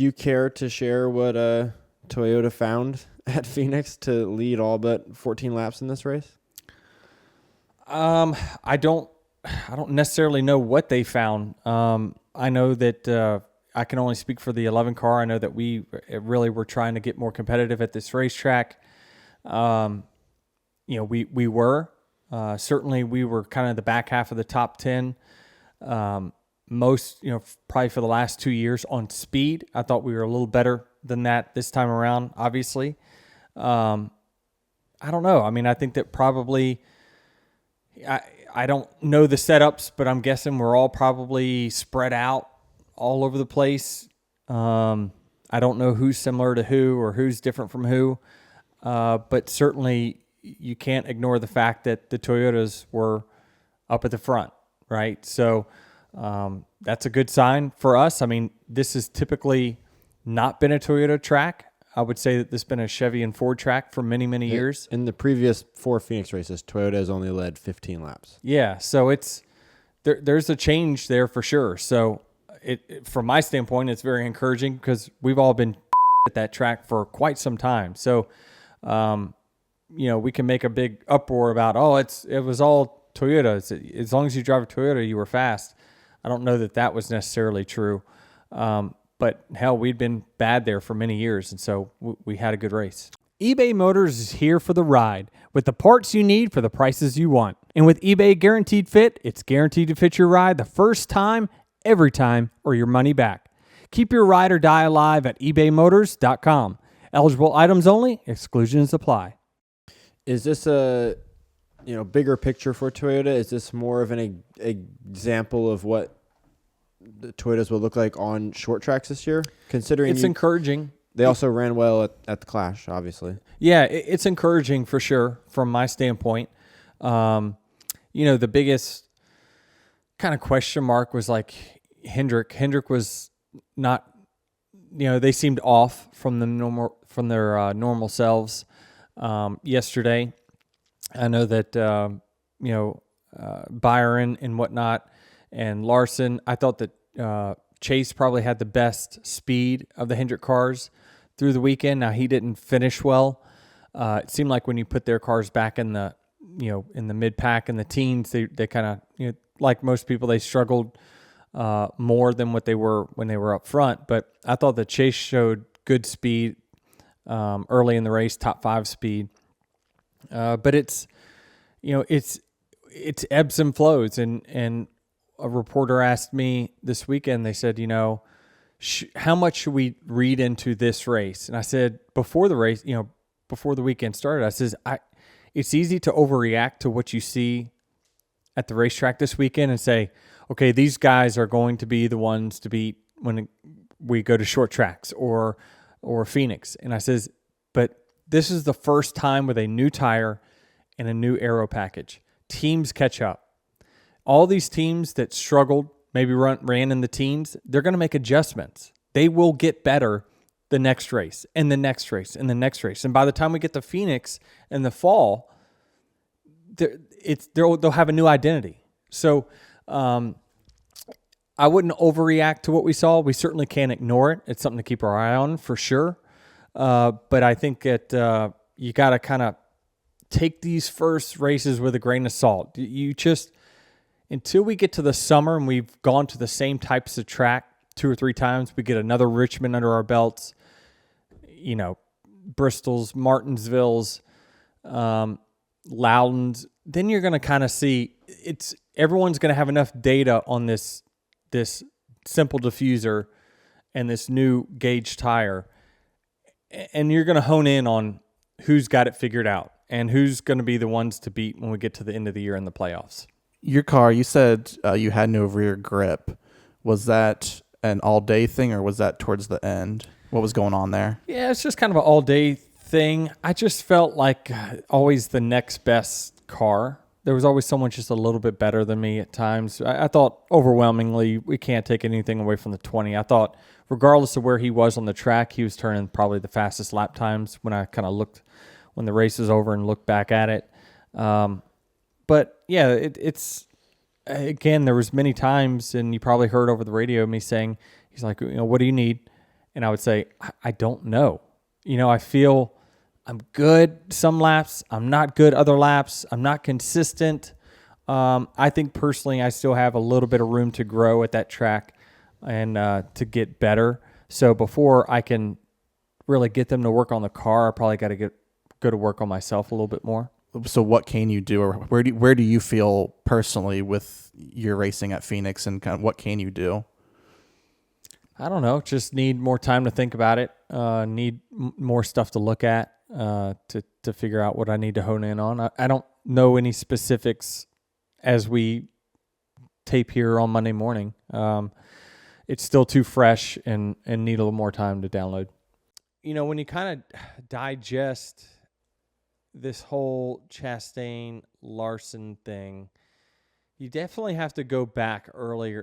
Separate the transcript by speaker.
Speaker 1: Do you care to share what Toyota found at Phoenix to lead all but 14 laps in this race?
Speaker 2: I don't necessarily know what they found. I know that I can only speak for the 11 car. I know that we really were trying to get more competitive at this racetrack. We were certainly we were kind of the back half of the top 10. Most, probably for the last 2 years on speed. I thought we were a little better than that this time around, obviously. I don't know. I mean, I think that probably, I don't know the setups, but I'm guessing we're all probably spread out all over the place. I don't know who's similar to who or who's different from who. But certainly you can't ignore the fact that the Toyotas were up at the front, right? So, that's a good sign for us. I mean, this has typically not been a Toyota track. I would say that this has been a Chevy and Ford track for many, many years.
Speaker 1: In the previous 4 Phoenix races, Toyota has only led 15 laps.
Speaker 2: Yeah, so there's a change there for sure. So from my standpoint, it's very encouraging because we've all been at that track for quite some time. So, we can make a big uproar about, it was all Toyota. As long as you drive a Toyota, you were fast. I don't know that was necessarily true. But hell, we'd been bad there for many years, and so we had a good race.
Speaker 3: eBay Motors is here for the ride with the parts you need for the prices you want. And with eBay Guaranteed Fit, it's guaranteed to fit your ride the first time, every time, or your money back. Keep your ride or die alive at ebaymotors.com. Eligible items only. Exclusions apply.
Speaker 1: Is this a bigger picture for Toyota? Is this more of an example of what the Toyotas will look like on short tracks this year? Considering
Speaker 2: it's encouraging.
Speaker 1: They also ran well at the Clash, obviously.
Speaker 2: Yeah, it's encouraging for sure from my standpoint. The biggest kind of question mark was like Hendrick. Hendrick was not, they seemed off from their normal selves yesterday. I know that Byron and whatnot and Larson. I thought that Chase probably had the best speed of the Hendrick cars through the weekend. Now he didn't finish well. It seemed like when you put their cars back in the mid pack and the teens, they kind of like most people, they struggled more than what they were when they were up front. But I thought that Chase showed good speed early in the race, top 5 speed. But it's ebbs and flows. And a reporter asked me this weekend, they said, how much should we read into this race? And I said, before the race, before the weekend started, I says, it's easy to overreact to what you see at the racetrack this weekend and say, okay, these guys are going to be the ones to beat when we go to short tracks or Phoenix. And I says, but this is the first time with a new tire and a new aero package. Teams catch up. All these teams that struggled, maybe ran in the teens, they're going to make adjustments. They will get better the next race and the next race and the next race. And by the time we get to Phoenix in the fall, they'll have a new identity. So I wouldn't overreact to what we saw. We certainly can't ignore it. It's something to keep our eye on for sure. But I think that you got to kind of take these first races with a grain of salt. You just, until we get to the summer and we've gone to the same types of track 2 or 3 times, we get another Richmond under our belts, Bristol's, Martinsville's, Loudon's, then you're going to kind of see everyone's going to have enough data on this simple diffuser and this new gauge tire, and you're going to hone in on who's got it figured out and who's going to be the ones to beat when we get to the end of the year in the playoffs.
Speaker 4: Your car, you said you had no rear grip. Was that an all-day thing, or was that towards the end? What was going on there?
Speaker 2: Yeah, it's just kind of an all-day thing. I just felt like always the next best car. There was always someone just a little bit better than me at times. I thought overwhelmingly we can't take anything away from the 20. I thought regardless of where he was on the track, he was turning probably the fastest lap times when I kind of looked when the race was over and looked back at it. But yeah, it's again, there was many times, and you probably heard over the radio me saying, he's like, what do you need? And I would say, I don't know. I feel I'm good some laps. I'm not good other laps. I'm not consistent. I think personally I still have a little bit of room to grow at that track and to get better. So before I can really get them to work on the car, I probably got to go to work on myself a little bit more.
Speaker 4: So what can you do, or where do you feel personally with your racing at Phoenix, and kind of what can you do?
Speaker 2: I don't know. Just need more time to think about it. Need more stuff to look at to figure out what I need to hone in on. I don't know any specifics as we tape here on Monday morning. It's still too fresh and need a little more time to download. When you kind of digest this whole Chastain Larson thing, you definitely have to go back earlier